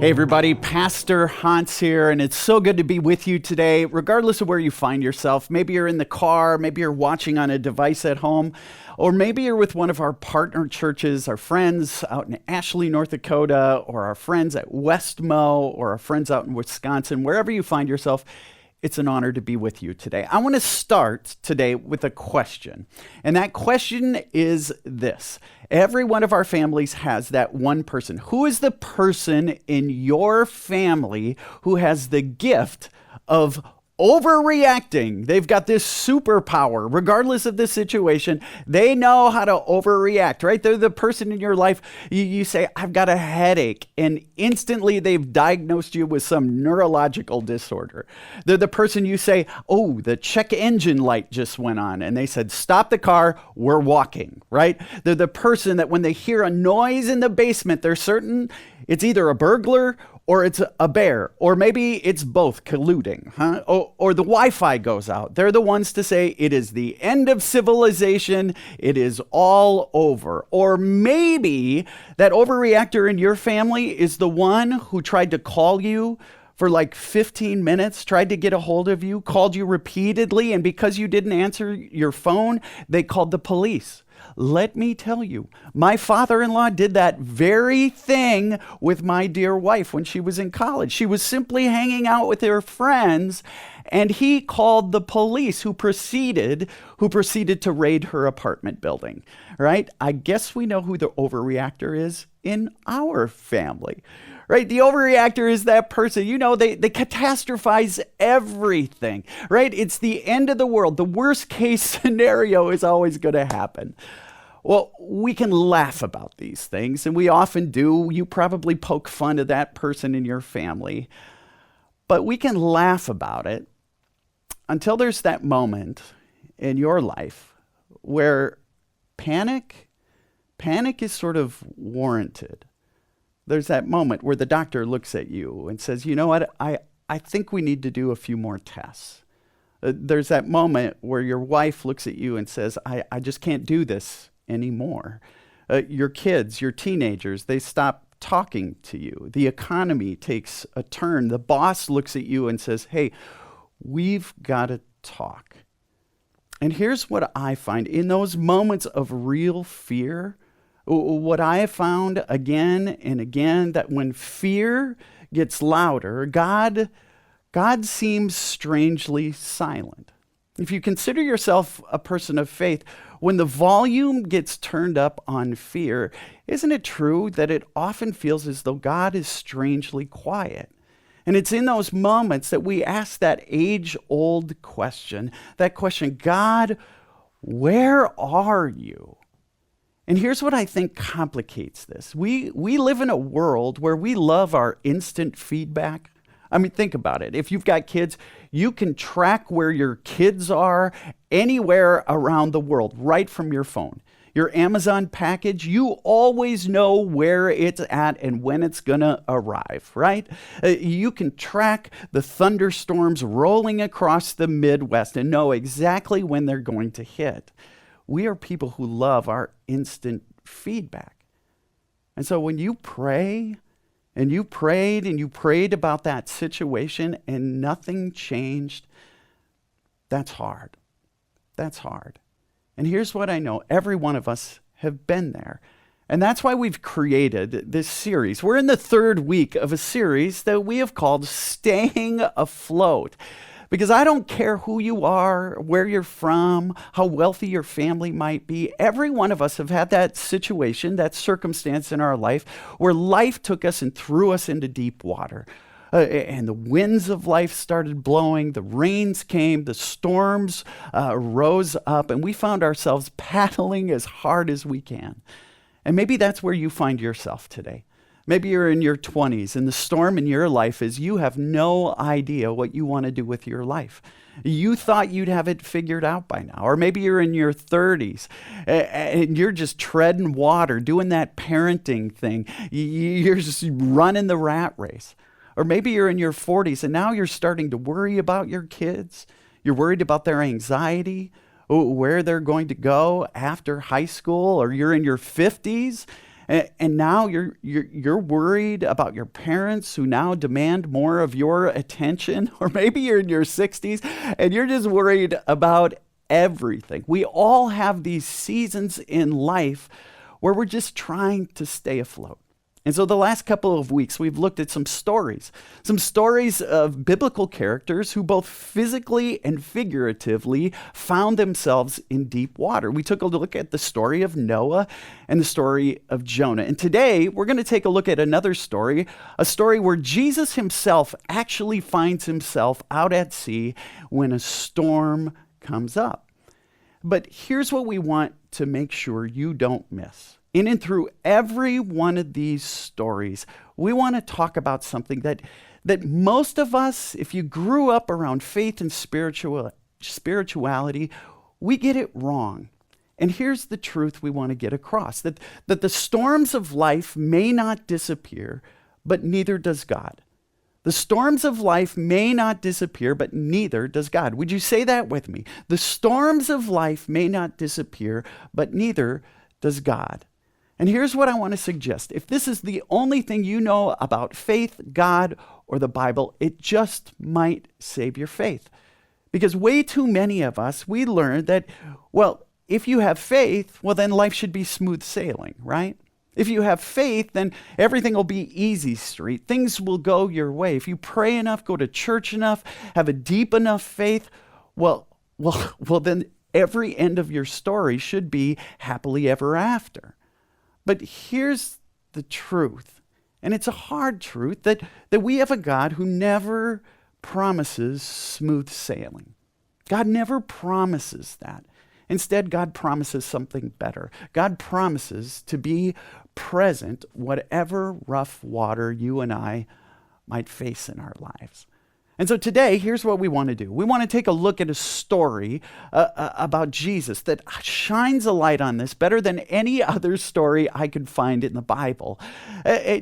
Hey everybody, Pastor Hans here, and it's so good to be with you today, regardless of where you find yourself. Maybe you're in the car, maybe you're watching on a device at home, or maybe you're with one of our partner churches, our friends out in Ashley, North Dakota, or our friends at Westmo, or our friends out in Wisconsin. Wherever you find yourself, it's an honor to be with you today. I want to start today with a question, and that question is this. Every one of our families has that one person. Who is the person in your family who has the gift of overreacting? They've got this superpower, regardless of the situation. They know how to overreact, right? They're the person in your life. You say, I've got a headache, and instantly they've diagnosed you with some neurological disorder. They're the person you say, oh, the check engine light just went on, and they said, stop the car, we're walking, right? They're the person that when they hear a noise in the basement, they're certain it's either a burglar or it's a bear, or maybe it's both colluding, huh? Or the Wi-Fi goes out. They're the ones to say it is the end of civilization, it is all over. Or maybe that overreactor in your family is the one who tried to call you for like 15 minutes, tried to get a hold of you, called you repeatedly, and because you didn't answer your phone, they called the police. Let me tell you, my father-in-law did that very thing with my dear wife when she was in college. She was simply hanging out with her friends, and he called the police who proceeded to raid her apartment building, right? I guess we know who the overreactor is in our family. Right? The overreactor is that person, they catastrophize everything, right? It's the end of the world. The worst case scenario is always going to happen. Well, we can laugh about these things, and we often do. You probably poke fun at that person in your family, but we can laugh about it until there's that moment in your life where panic is sort of warranted. There's that moment where the doctor looks at you and says, you know what, I think we need to do a few more tests. There's that moment where your wife looks at you and says, I just can't do this anymore. Your kids, your teenagers, they stop talking to you. The economy takes a turn. The boss looks at you and says, hey, we've got to talk. And here's what I find. In those moments of real fear, what I have found again and again, that when fear gets louder, God seems strangely silent. If you consider yourself a person of faith, when the volume gets turned up on fear, isn't it true that it often feels as though God is strangely quiet? And it's in those moments that we ask that age-old question, God, where are you? And here's what I think complicates this. We live in a world where we love our instant feedback. I mean, think about it. If you've got kids, you can track where your kids are anywhere around the world, right from your phone. Your Amazon package, you always know where it's at and when it's going to arrive, right? You can track the thunderstorms rolling across the Midwest and know exactly when they're going to hit. We are people who love our instant feedback. And so when you pray, and you prayed about that situation and nothing changed, that's hard. That's hard. And here's what I know. Every one of us have been there. And that's why we've created this series. We're in the third week of a series that we have called Staying Afloat. Because I don't care who you are, where you're from, how wealthy your family might be. Every one of us have had that situation, that circumstance in our life where life took us and threw us into deep water. And the winds of life started blowing, the rains came, the storms rose up, and we found ourselves paddling as hard as we can. And maybe that's where you find yourself today. Maybe you're in your 20s and the storm in your life is you have no idea what you want to do with your life. You thought you'd have it figured out by now. Or maybe you're in your 30s and you're just treading water, doing that parenting thing. You're just running the rat race. Or maybe you're in your 40s and now you're starting to worry about your kids. You're worried about their anxiety, where they're going to go after high school. Or you're in your 50s And now you're worried about your parents who now demand more of your attention, or maybe you're in your 60s and you're just worried about everything. We all have these seasons in life where we're just trying to stay afloat. And so the last couple of weeks, we've looked at some stories of biblical characters who both physically and figuratively found themselves in deep water. We took a look at the story of Noah and the story of Jonah. And today, we're going to take a look at another story, a story where Jesus himself actually finds himself out at sea when a storm comes up. But here's what we want to make sure you don't miss. In and through every one of these stories, we want to talk about something that most of us, if you grew up around faith and spirituality, we get it wrong. And here's the truth we want to get across, that the storms of life may not disappear, but neither does God. The storms of life may not disappear, but neither does God. Would you say that with me? The storms of life may not disappear, but neither does God. And here's what I want to suggest. If this is the only thing you know about faith, God, or the Bible, it just might save your faith. Because way too many of us, we learned that, well, if you have faith, well, then life should be smooth sailing, right? If you have faith, then everything will be easy street. Things will go your way. If you pray enough, go to church enough, have a deep enough faith, well, then every end of your story should be happily ever after. But here's the truth, and it's a hard truth, that we have a God who never promises smooth sailing. God never promises that. Instead, God promises something better. God promises to be present whatever rough water you and I might face in our lives. And so today, here's what we want to do. We want to take a look at a story about Jesus that shines a light on this better than any other story I could find in the Bible.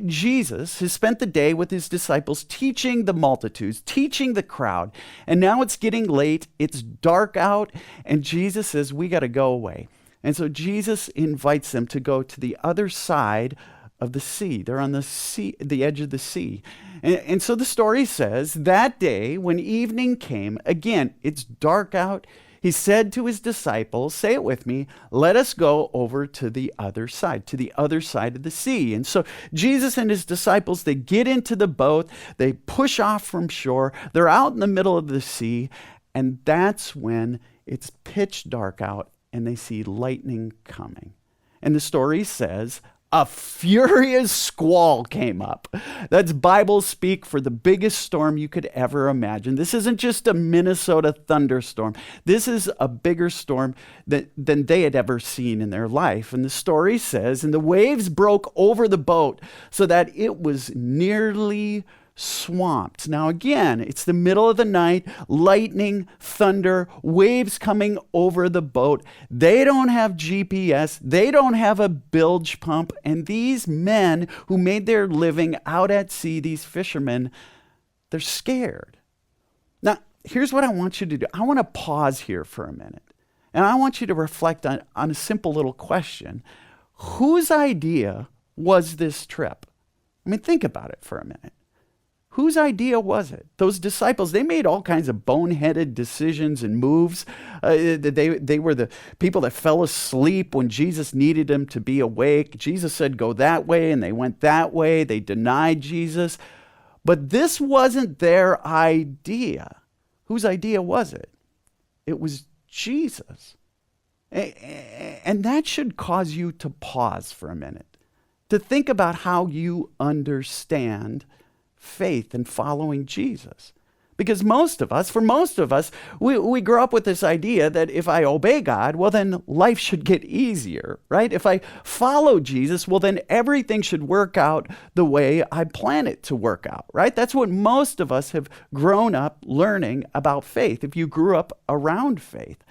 Jesus has spent the day with his disciples teaching the multitudes, teaching the crowd. And now it's getting late, it's dark out, and Jesus says, we got to go away. And so Jesus invites them to go to the other side of the sea. They're on the edge of the sea. And so the story says, that day when evening came, again, it's dark out, he said to his disciples, say it with me, let us go over to the other side of the sea. And so Jesus and his disciples, they get into the boat, they push off from shore, they're out in the middle of the sea, and that's when it's pitch dark out and they see lightning coming. And the story says, a furious squall came up. That's Bible speak for the biggest storm you could ever imagine. This isn't just a Minnesota thunderstorm. This is a bigger storm than they had ever seen in their life. And the story says, and the waves broke over the boat so that it was nearly swamped. Now again, it's the middle of the night, lightning, thunder, waves coming over the boat. They don't have GPS. They don't have a bilge pump. And these men who made their living out at sea, these fishermen, they're scared. Now, here's what I want you to do. I want to pause here for a minute. And I want you to reflect on a simple little question. Whose idea was this trip? I mean, think about it for a minute. Whose idea was it? Those disciples, they made all kinds of boneheaded decisions and moves. They were the people that fell asleep when Jesus needed them to be awake. Jesus said, go that way, and they went that way. They denied Jesus. But this wasn't their idea. Whose idea was it? It was Jesus. And that should cause you to pause for a minute, to think about how you understand faith and following Jesus. Because for most of us, we grow up with this idea that if I obey God, well, then life should get easier, right? If I follow Jesus, well, then everything should work out the way I plan it to work out, right? That's what most of us have grown up learning about faith, if you grew up around faith.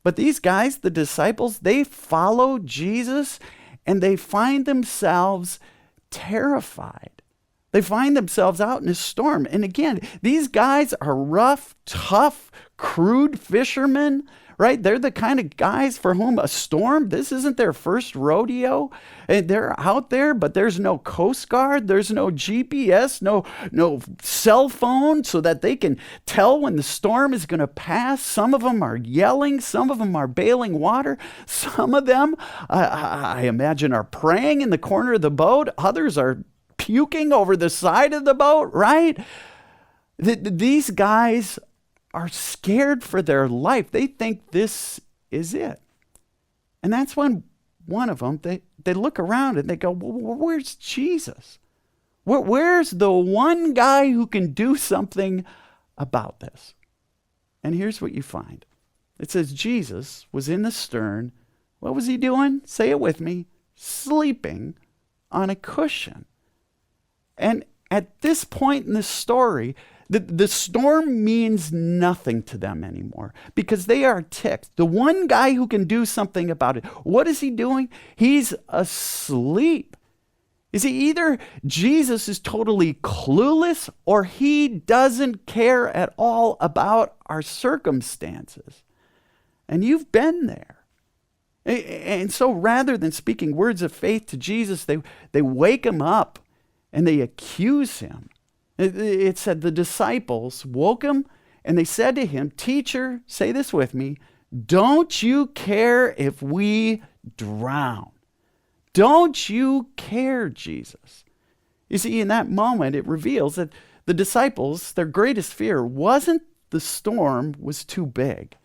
But these guys, the disciples, they follow Jesus and they find themselves terrified. They find themselves out in a storm. And again, these guys are rough, tough, crude fishermen, right? They're the kind of guys for whom a storm, this isn't their first rodeo. And they're out there, but there's no Coast Guard, there's no GPS, no cell phone so that they can tell when the storm is going to pass. Some of them are yelling, some of them are bailing water, some of them, I imagine, are praying in the corner of the boat, others are puking over the side of the boat, right? These guys are scared for their life. They think this is it. And that's when one of them, they look around and they go, well, where's Jesus? Where's the one guy who can do something about this? And here's what you find. It says Jesus was in the stern. What was he doing? Say it with me. Sleeping on a cushion. And at this point in the story, the storm means nothing to them anymore because they are ticked. The one guy who can do something about it, what is he doing? He's asleep. You see, either Jesus is totally clueless or he doesn't care at all about our circumstances. And you've been there. And so rather than speaking words of faith to Jesus, they wake him up and they accuse him. It said the disciples woke him and they said to him, "Teacher," say this with me, "don't you care if we drown?" Don't you care, Jesus? You see, in that moment, it reveals that the disciples, their greatest fear wasn't the storm was too big.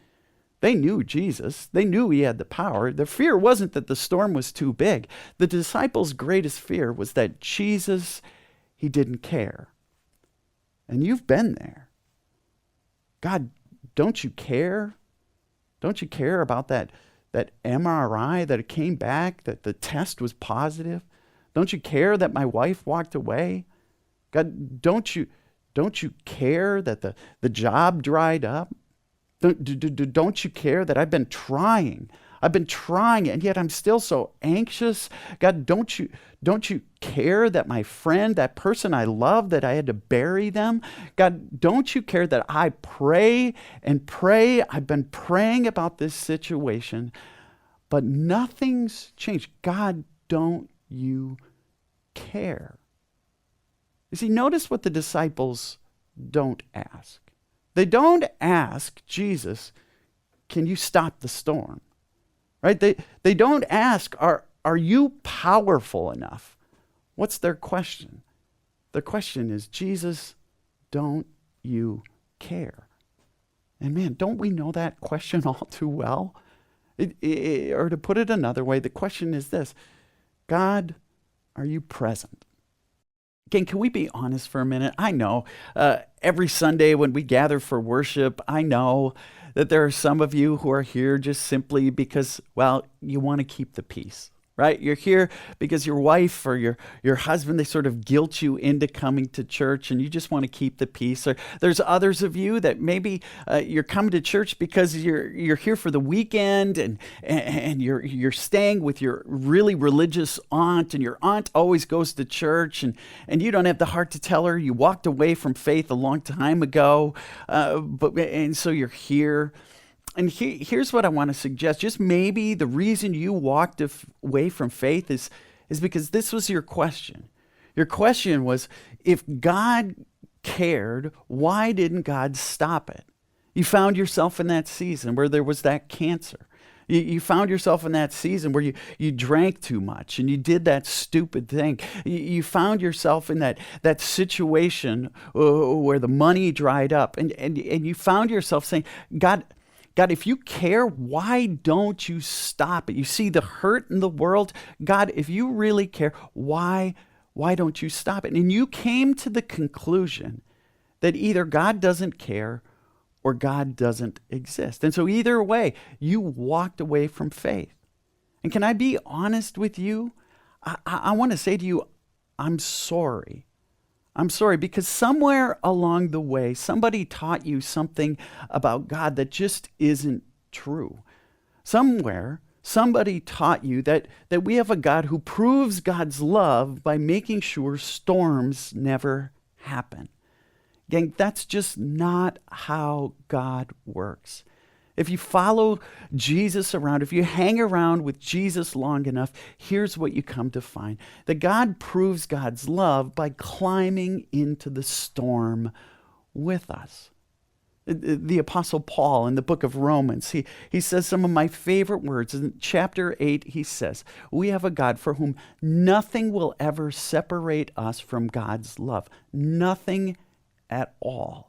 They knew Jesus. They knew he had the power. Their fear wasn't that the storm was too big. The disciples' greatest fear was that Jesus, he didn't care. And you've been there. God, don't you care? Don't you care about that MRI, that it came back, that the test was positive? Don't you care that my wife walked away? God, don't you care that the job dried up? Don't you care that I've been trying, and yet I'm still so anxious? God, don't you care that my friend, that person I love, that I had to bury them? God, don't you care that I pray and pray? I've been praying about this situation, but nothing's changed. God, don't you care? You see, notice what the disciples don't ask. They don't ask Jesus, "Can you stop the storm?" Right? They don't ask, are you powerful enough? What's their question? Their question is, Jesus, don't you care? And man, don't we know that question all too well? Or to put it another way, the question is this: God, are you present? Again, can we be honest for a minute? I know every Sunday when we gather for worship, I know that there are some of you who are here just simply because, well, you want to keep the peace, right? You're here because your wife or your husband, they sort of guilt you into coming to church and you just want to keep the peace. Or there's others of you that maybe you're coming to church because you're here for the weekend and you're staying with your really religious aunt, and your aunt always goes to church and you don't have the heart to tell her you walked away from faith a long time ago, and so you're here. And here's what I want to suggest. Just maybe the reason you walked away from faith is because this was your question. Your question was, if God cared, why didn't God stop it? You found yourself in that season where there was that cancer. You found yourself in that season where you drank too much and you did that stupid thing. You found yourself in that situation where the money dried up. And you found yourself saying, God, if you care, why don't you stop it? You see the hurt in the world. God, if you really care, why don't you stop it? And you came to the conclusion that either God doesn't care or God doesn't exist. And so either way, you walked away from faith. And can I be honest with you? I want to say to you, I'm sorry. I'm sorry, because somewhere along the way, somebody taught you something about God that just isn't true. Somewhere, somebody taught you that we have a God who proves God's love by making sure storms never happen. Gang, that's just not how God works. If you follow Jesus around, if you hang around with Jesus long enough, here's what you come to find. That God proves God's love by climbing into the storm with us. The Apostle Paul in the book of Romans, he says some of my favorite words. In chapter 8, he says, we have a God for whom nothing will ever separate us from God's love. Nothing at all.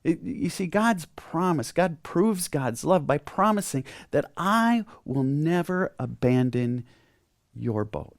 You see, God's promise, God proves God's love by promising that I will never abandon your boat.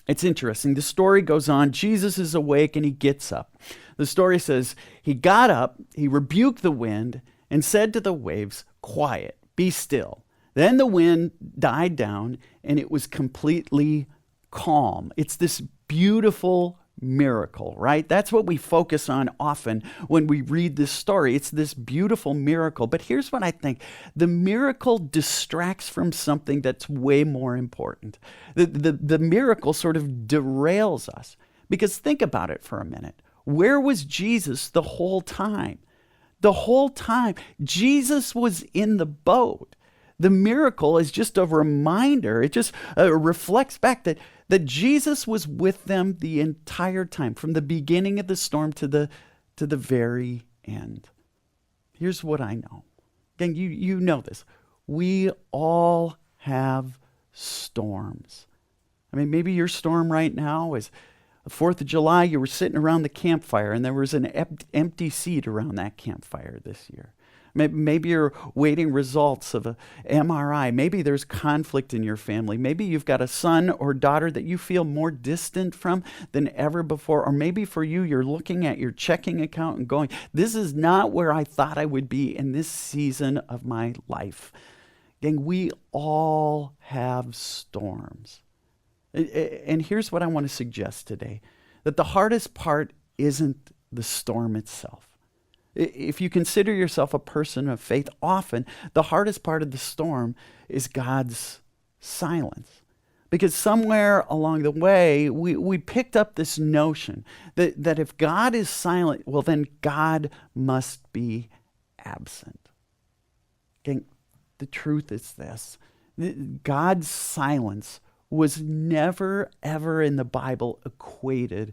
It's interesting. The story goes on. Jesus is awake and he gets up. The story says he got up, he rebuked the wind and said to the waves, quiet, be still. Then the wind died down and it was completely calm. It's this beautiful miracle, right? That's what we focus on often when we read this story. It's this beautiful miracle. But here's what I think. The miracle distracts from something that's way more important. The miracle sort of derails us. Because think about it for a minute. Where was Jesus the whole time? The whole time, Jesus was in the boat. The miracle is just a reminder. It just reflects back that Jesus was with them the entire time, from the beginning of the storm to the very end. Here's what I know. Again, you know this. We all have storms. I mean, maybe your storm right now is the 4th of July, you were sitting around the campfire and there was an empty seat around that campfire this year. Maybe you're waiting results of a MRI. Maybe there's conflict in your family. Maybe you've got a son or daughter that you feel more distant from than ever before. Or maybe for you, you're looking at your checking account and going, this is not where I thought I would be in this season of my life. Gang, we all have storms. And here's what I want to suggest today, that the hardest part isn't the storm itself. If you consider yourself a person of faith, often the hardest part of the storm is God's silence. Because somewhere along the way, we picked up this notion that if God is silent, well, then God must be absent. Again, the truth is this. God's silence was never, ever in the Bible equated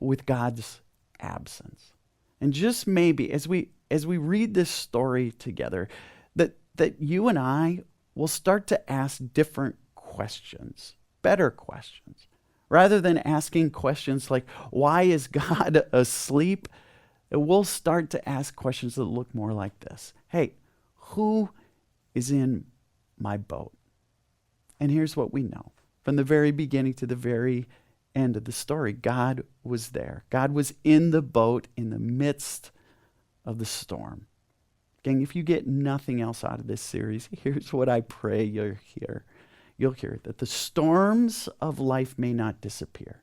with God's absence. And just maybe, as we read this story together, that you and I will start to ask different questions, better questions. Rather than asking questions like, why is God asleep? We'll start to ask questions that look more like this. Hey, who is in my boat? And here's what we know. From the very beginning to the very end of the story, God was there. God was in the boat in the midst of the storm. Gang, if you get nothing else out of this series, here's what I pray you'll hear. You'll hear that the storms of life may not disappear.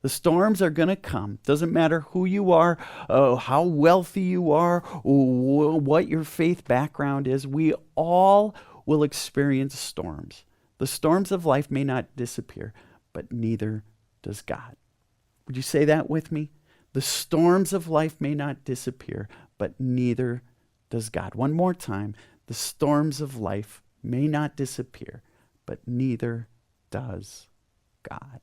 The storms are going to come. Doesn't matter who you are, how wealthy you are, what your faith background is. We all will experience storms. The storms of life may not disappear, but neither does God. Would you say that with me? The storms of life may not disappear, but neither does God. One more time. The storms of life may not disappear, but neither does God.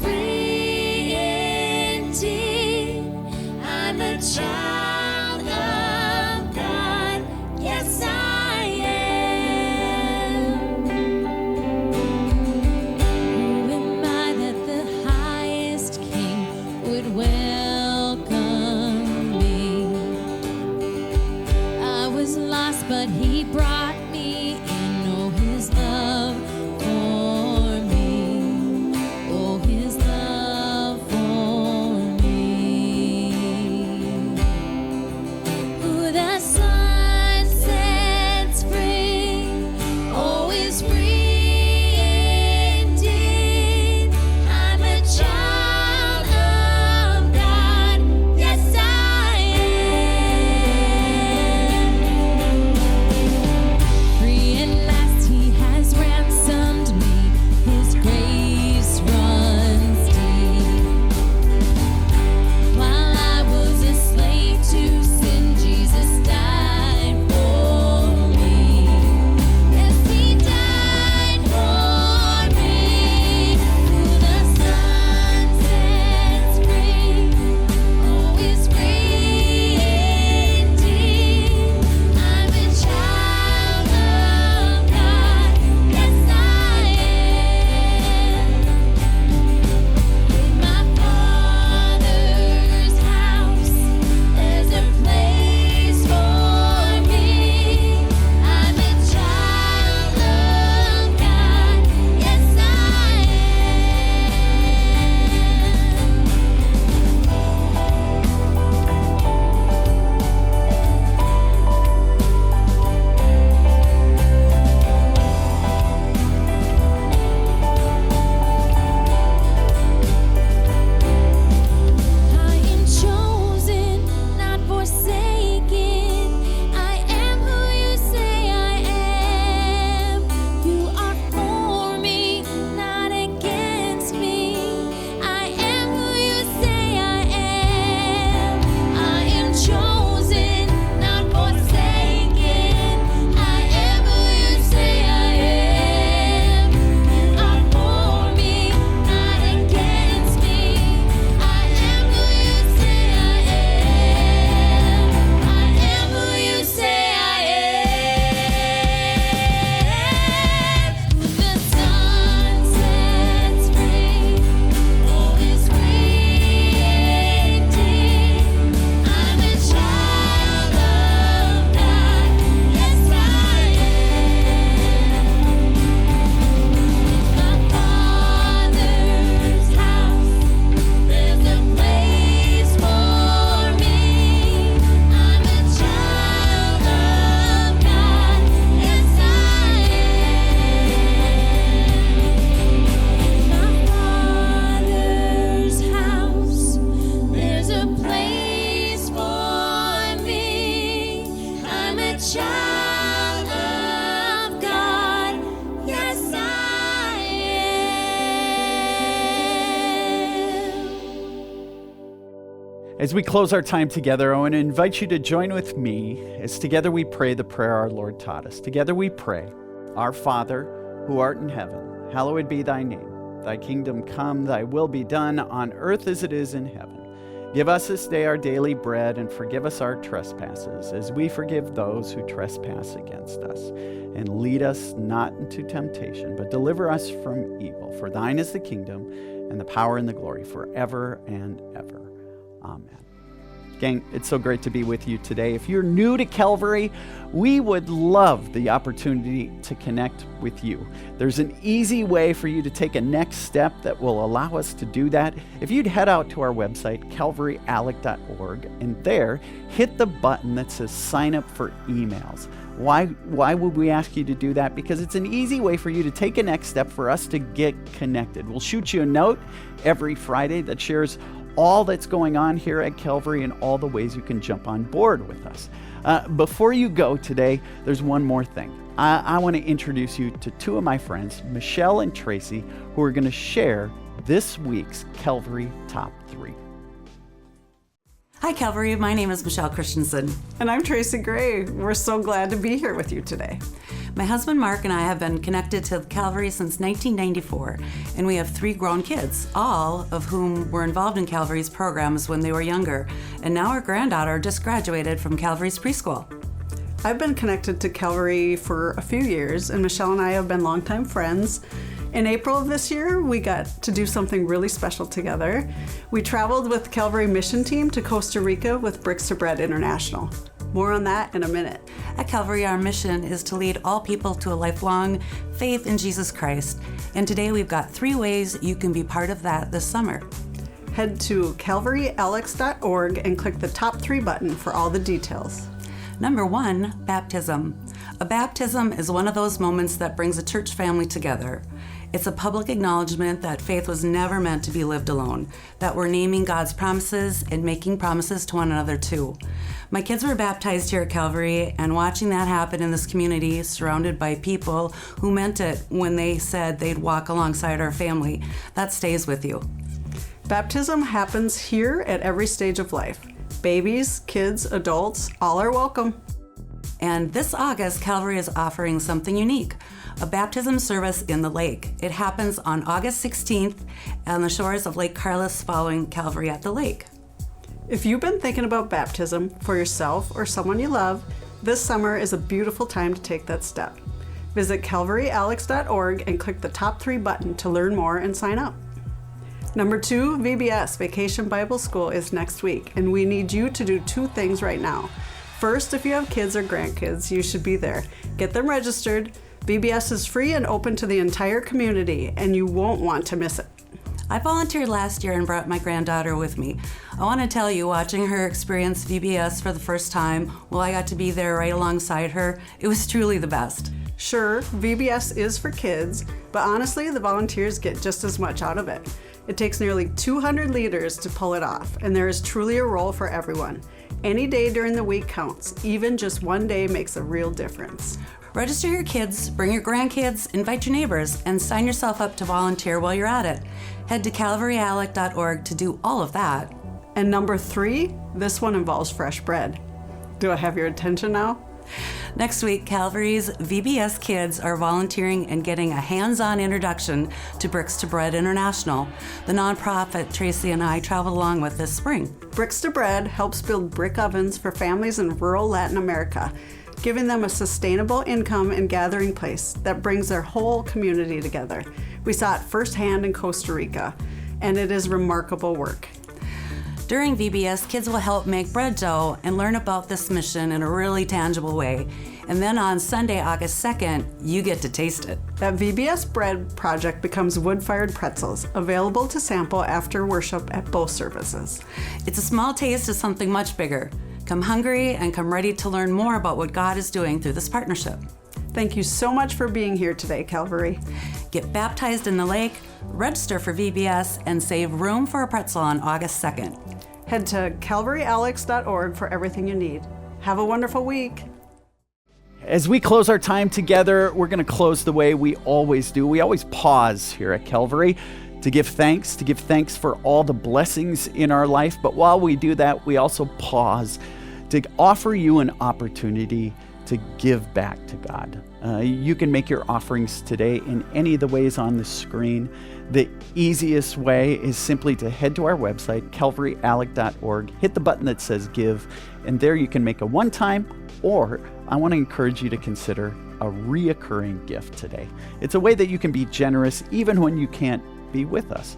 Free indeed. As we close our time together, I want to invite you to join with me as together we pray the prayer our Lord taught us. Together we pray, Our Father, who art in heaven, hallowed be thy name. Thy kingdom come, thy will be done on earth as it is in heaven. Give us this day our daily bread, and forgive us our trespasses, as we forgive those who trespass against us. And lead us not into temptation, but deliver us from evil. For thine is the kingdom, and the power and the glory forever and ever. Amen. Gang, it's so great to be with you today. If you're new to Calvary, we would love the opportunity to connect with you. There's an easy way for you to take a next step that will allow us to do that. If you'd head out to our website, calvaryalec.org, and there, hit the button that says sign up for emails. Why would we ask you to do that? Because it's an easy way for you to take a next step for us to get connected. We'll shoot you a note every Friday that shares all that's going on here at Calvary and all the ways you can jump on board with us. Before you go today, there's one more thing. I want to introduce you to two of my friends, Michelle and Tracy, who are going to share this week's Calvary Top 3. Hi, Calvary. My name is Michelle Christensen. And I'm Tracy Gray. We're so glad to be here with you today. My husband Mark and I have been connected to Calvary since 1994, and we have 3 grown kids, all of whom were involved in Calvary's programs when they were younger. And now our granddaughter just graduated from Calvary's preschool. I've been connected to Calvary for a few years, and Michelle and I have been longtime friends. In April of this year, we got to do something really special together. We traveled with the Calvary mission team to Costa Rica with Bricks to Bread International. More on that in a minute. At Calvary, our mission is to lead all people to a lifelong faith in Jesus Christ. And today we've got 3 ways you can be part of that this summer. Head to calvaryalex.org and click the top 3 button for all the details. Number 1, baptism. A baptism is one of those moments that brings a church family together. It's a public acknowledgement that faith was never meant to be lived alone, that we're naming God's promises and making promises to one another too. My kids were baptized here at Calvary, and watching that happen in this community, surrounded by people who meant it when they said they'd walk alongside our family, that stays with you. Baptism happens here at every stage of life. Babies, kids, adults, all are welcome. And this August, Calvary is offering something unique, a baptism service in the lake. It happens on August 16th on the shores of Lake Carlos following Calvary at the lake. If you've been thinking about baptism for yourself or someone you love, this summer is a beautiful time to take that step. Visit calvaryalex.org and click the top 3 button to learn more and sign up. Number 2, VBS, Vacation Bible School, is next week, and we need you to do 2 things right now. First, if you have kids or grandkids, you should be there. Get them registered. VBS is free and open to the entire community, and you won't want to miss it. I volunteered last year and brought my granddaughter with me. I want to tell you, watching her experience VBS for the first time, while I got to be there right alongside her, it was truly the best. Sure, VBS is for kids, but honestly, the volunteers get just as much out of it. It takes nearly 200 leaders to pull it off, and there is truly a role for everyone. Any day during the week counts. Even just one day makes a real difference. Register your kids, bring your grandkids, invite your neighbors, and sign yourself up to volunteer while you're at it. Head to calvaryalec.org to do all of that. And number 3, this one involves fresh bread. Do I have your attention now? Next week, Calvary's VBS kids are volunteering and getting a hands-on introduction to Bricks to Bread International, the nonprofit Tracy and I traveled along with this spring. Bricks to Bread helps build brick ovens for families in rural Latin America, giving them a sustainable income and gathering place that brings their whole community together. We saw it firsthand in Costa Rica, and it is remarkable work. During VBS, kids will help make bread dough and learn about this mission in a really tangible way. And then on Sunday, August 2nd, you get to taste it. That VBS bread project becomes wood-fired pretzels, available to sample after worship at both services. It's a small taste of something much bigger. Come hungry and come ready to learn more about what God is doing through this partnership. Thank you so much for being here today, Calvary. Get baptized in the lake, register for VBS, and save room for a pretzel on August 2nd. Head to calvaryalex.org for everything you need. Have a wonderful week. As we close our time together, we're going to close the way we always do. We always pause here at Calvary to give thanks for all the blessings in our life. But while we do that, we also pause to offer you an opportunity to give back to God. You can make your offerings today in any of the ways on the screen. The easiest way is simply to head to our website, calvaryalec.org, hit the button that says give, and there you can make a one-time, or I want to encourage you to consider a reoccurring gift today. It's a way that you can be generous even when you can't be with us.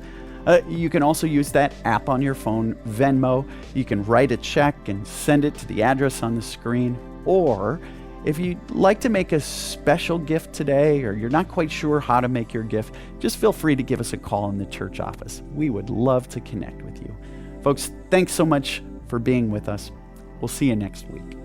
You can also use that app on your phone, Venmo. You can write a check and send it to the address on the screen. Or if you'd like to make a special gift today, or you're not quite sure how to make your gift, just feel free to give us a call in the church office. We would love to connect with you. Folks, thanks so much for being with us. We'll see you next week.